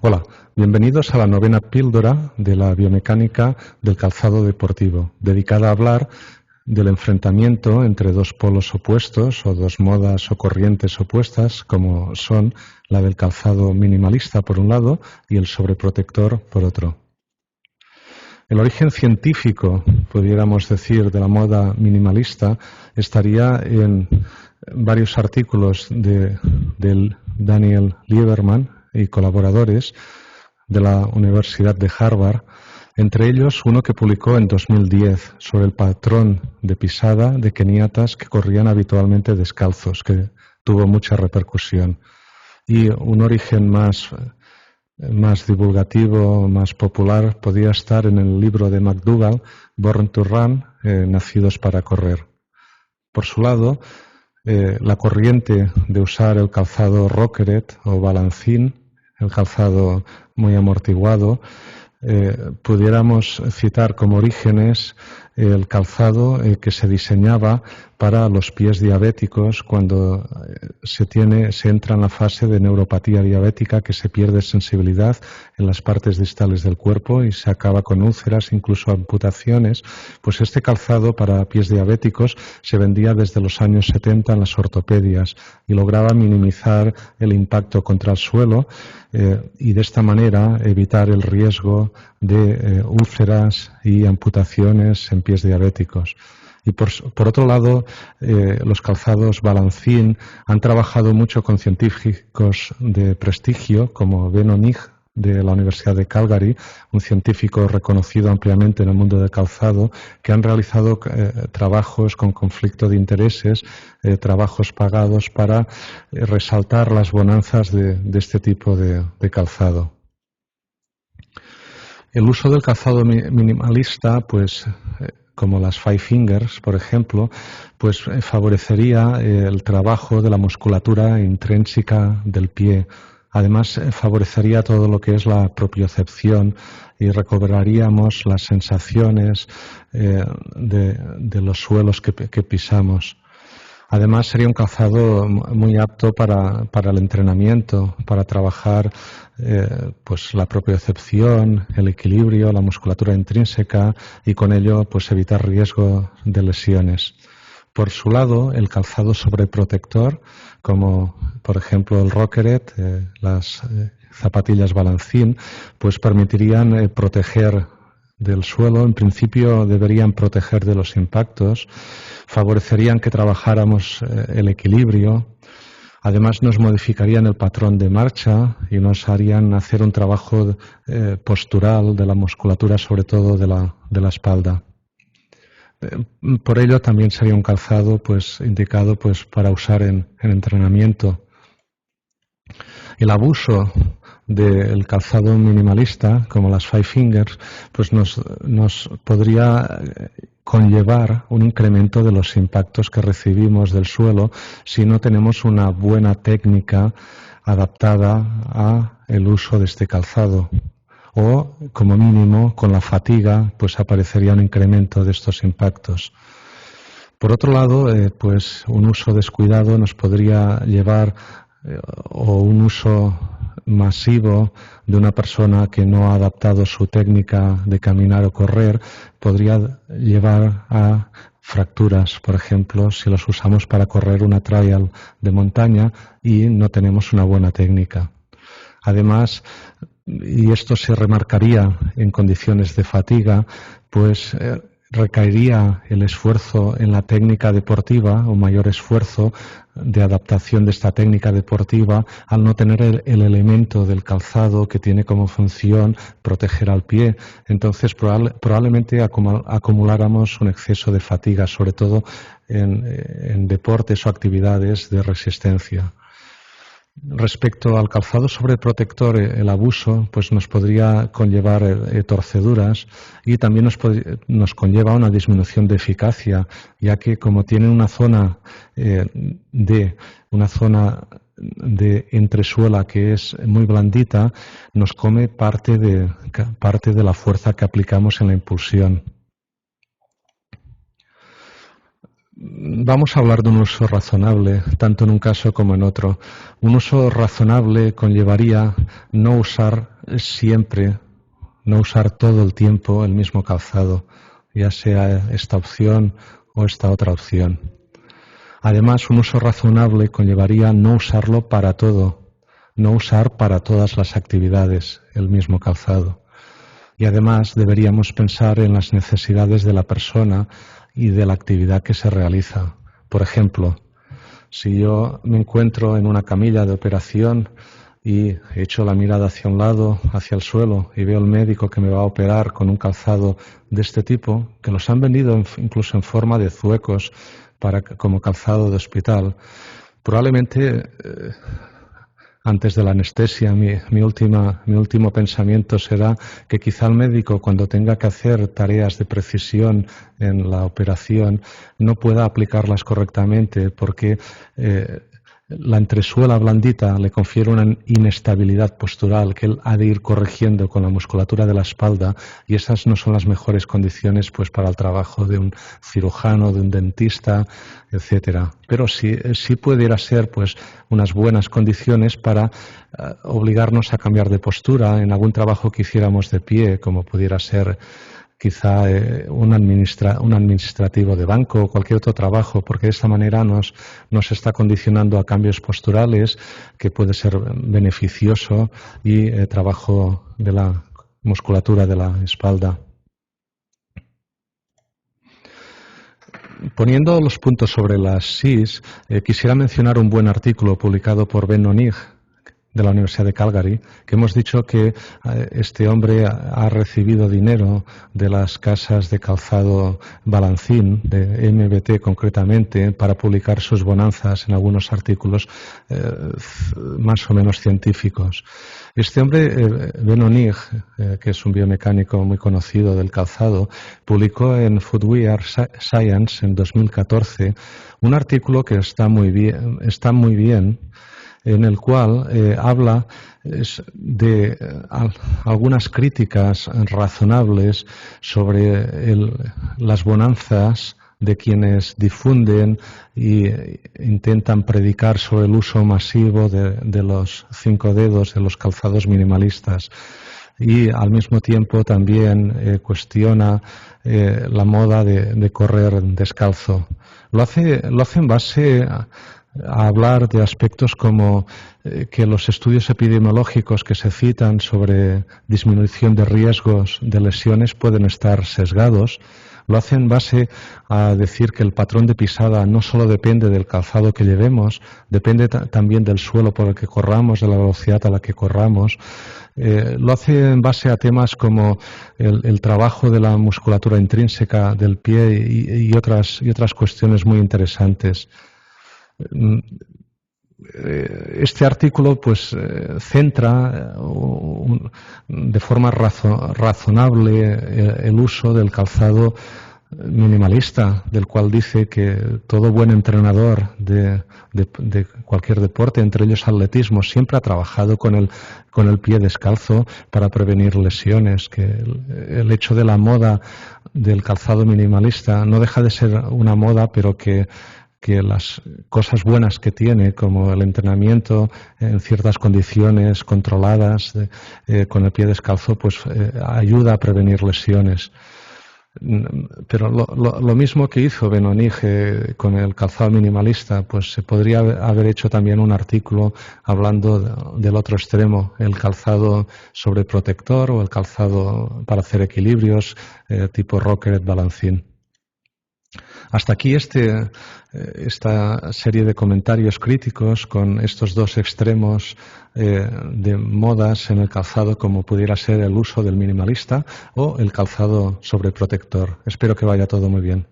Hola, bienvenidos a la novena píldora de la biomecánica del calzado deportivo, dedicada a hablar del enfrentamiento entre dos polos opuestos o dos modas o corrientes opuestas, como son la del calzado minimalista por un lado y el sobreprotector por otro. El origen científico, pudiéramos decir, de la moda minimalista estaría en varios artículos del Daniel Lieberman y colaboradores de la Universidad de Harvard, entre ellos uno que publicó en 2010 sobre el patrón de pisada de keniatas que corrían habitualmente descalzos, que tuvo mucha repercusión. Y un origen más divulgativo, más popular, podía estar en el libro de McDougall, Born to Run, Nacidos para correr. Por su lado, la corriente de usar el calzado Rockeret o balancín, el calzado muy amortiguado, pudiéramos citar como orígenes el calzado que se diseñaba para los pies diabéticos cuando se entra en la fase de neuropatía diabética, que se pierde sensibilidad en las partes distales del cuerpo y se acaba con úlceras, incluso amputaciones. Pues este calzado para pies diabéticos se vendía desde los años 70 en las ortopedias y lograba minimizar el impacto contra el suelo y de esta manera evitar el riesgo de úlceras y amputaciones en pies diabéticos. Y por otro lado, los calzados balancín han trabajado mucho con científicos de prestigio como Benno Nigg de la Universidad de Calgary, un científico reconocido ampliamente en el mundo del calzado, que han realizado trabajos con conflicto de intereses, trabajos pagados para resaltar las bonanzas de este tipo de calzado. El uso del calzado minimalista, pues como las Five Fingers, por ejemplo, pues favorecería el trabajo de la musculatura intrínseca del pie. Además, favorecería todo lo que es la propiocepción y recobraríamos las sensaciones de los suelos que pisamos. Además, sería un calzado muy apto para el entrenamiento, para trabajar pues la propiocepción, el equilibrio, la musculatura intrínseca y con ello pues evitar riesgo de lesiones. Por su lado, el calzado sobreprotector, como por ejemplo el Rockeret, las zapatillas balancín, pues permitirían proteger del suelo. En principio deberían proteger de los impactos, favorecerían que trabajáramos el equilibrio. Además nos modificarían el patrón de marcha y nos harían hacer un trabajo postural de la musculatura, sobre todo de la espalda. Por ello también sería un calzado pues indicado pues para usar en entrenamiento. El abuso del calzado minimalista, como las Five Fingers, pues nos podría conllevar un incremento de los impactos que recibimos del suelo si no tenemos una buena técnica adaptada a el uso de este calzado. O, como mínimo, con la fatiga, pues aparecería un incremento de estos impactos. Por otro lado, pues un uso descuidado nos podría llevar o un uso masivo de una persona que no ha adaptado su técnica de caminar o correr podría llevar a fracturas, por ejemplo, si los usamos para correr una trial de montaña y no tenemos una buena técnica. Además, y esto se remarcaría en condiciones de fatiga, pues recaería el esfuerzo en la técnica deportiva, o mayor esfuerzo de adaptación de esta técnica deportiva al no tener el elemento del calzado que tiene como función proteger al pie. Entonces probablemente acumuláramos un exceso de fatiga, sobre todo en deportes o actividades de resistencia. Respecto al calzado sobreprotector, el abuso pues nos podría conllevar torceduras y también nos conlleva una disminución de eficacia, ya que como tiene una zona de entresuela que es muy blandita, nos come parte de la fuerza que aplicamos en la impulsión. Vamos a hablar de un uso razonable, tanto en un caso como en otro. Un uso razonable conllevaría no usar siempre, no usar todo el tiempo el mismo calzado, ya sea esta opción o esta otra opción. Además, un uso razonable conllevaría no usarlo para todo, no usar para todas las actividades el mismo calzado. Y además deberíamos pensar en las necesidades de la persona y de la actividad que se realiza. Por ejemplo, si yo me encuentro en una camilla de operación y echo la mirada hacia un lado, hacia el suelo, y veo al médico que me va a operar con un calzado de este tipo, que los han vendido incluso en forma de zuecos como calzado de hospital, probablemente antes de la anestesia, mi último pensamiento será que quizá el médico, cuando tenga que hacer tareas de precisión en la operación, no pueda aplicarlas correctamente porque la entresuela blandita le confiere una inestabilidad postural que él ha de ir corrigiendo con la musculatura de la espalda, y esas no son las mejores condiciones pues para el trabajo de un cirujano, de un dentista, etcétera. Pero sí pudiera ser pues unas buenas condiciones para obligarnos a cambiar de postura en algún trabajo que hiciéramos de pie, como pudiera ser quizá un administrativo de banco o cualquier otro trabajo, porque de esta manera nos está condicionando a cambios posturales que puede ser beneficioso y trabajo de la musculatura de la espalda. Poniendo los puntos sobre las SIS, quisiera mencionar un buen artículo publicado por Ben Onig, de la Universidad de Calgary, que hemos dicho que este hombre ha recibido dinero de las casas de calzado Balancín, de MBT concretamente, para publicar sus bonanzas en algunos artículos más o menos científicos. Este hombre, Ben Onig, que es un biomecánico muy conocido del calzado, publicó en Footwear Science en 2014 un artículo que está muy bien, en el cual habla de algunas críticas razonables sobre las bonanzas de quienes difunden e intentan predicar sobre el uso masivo de los 5 dedos, de los calzados minimalistas. Y al mismo tiempo también cuestiona la moda de correr descalzo. Lo hace en base a hablar de aspectos como que los estudios epidemiológicos que se citan sobre disminución de riesgos de lesiones pueden estar sesgados. Lo hace en base a decir que el patrón de pisada no solo depende del calzado que llevemos, depende también del suelo por el que corramos, de la velocidad a la que corramos. Lo hace en base a temas como el trabajo de la musculatura intrínseca del pie y otras cuestiones muy interesantes. Este artículo pues centra de forma razonable el uso del calzado minimalista, del cual dice que todo buen entrenador de cualquier deporte, entre ellos atletismo, siempre ha trabajado con el pie descalzo para prevenir lesiones, que el hecho de la moda del calzado minimalista no deja de ser una moda, pero que las cosas buenas que tiene, como el entrenamiento en ciertas condiciones controladas con el pie descalzo, pues ayuda a prevenir lesiones. Pero lo mismo que hizo Ben Onig con el calzado minimalista, pues se podría haber hecho también un artículo hablando del otro extremo, el calzado sobreprotector o el calzado para hacer equilibrios tipo Rocket Balancín. Hasta aquí esta serie de comentarios críticos con estos dos extremos de modas en el calzado, como pudiera ser el uso del minimalista o el calzado sobreprotector. Espero que vaya todo muy bien.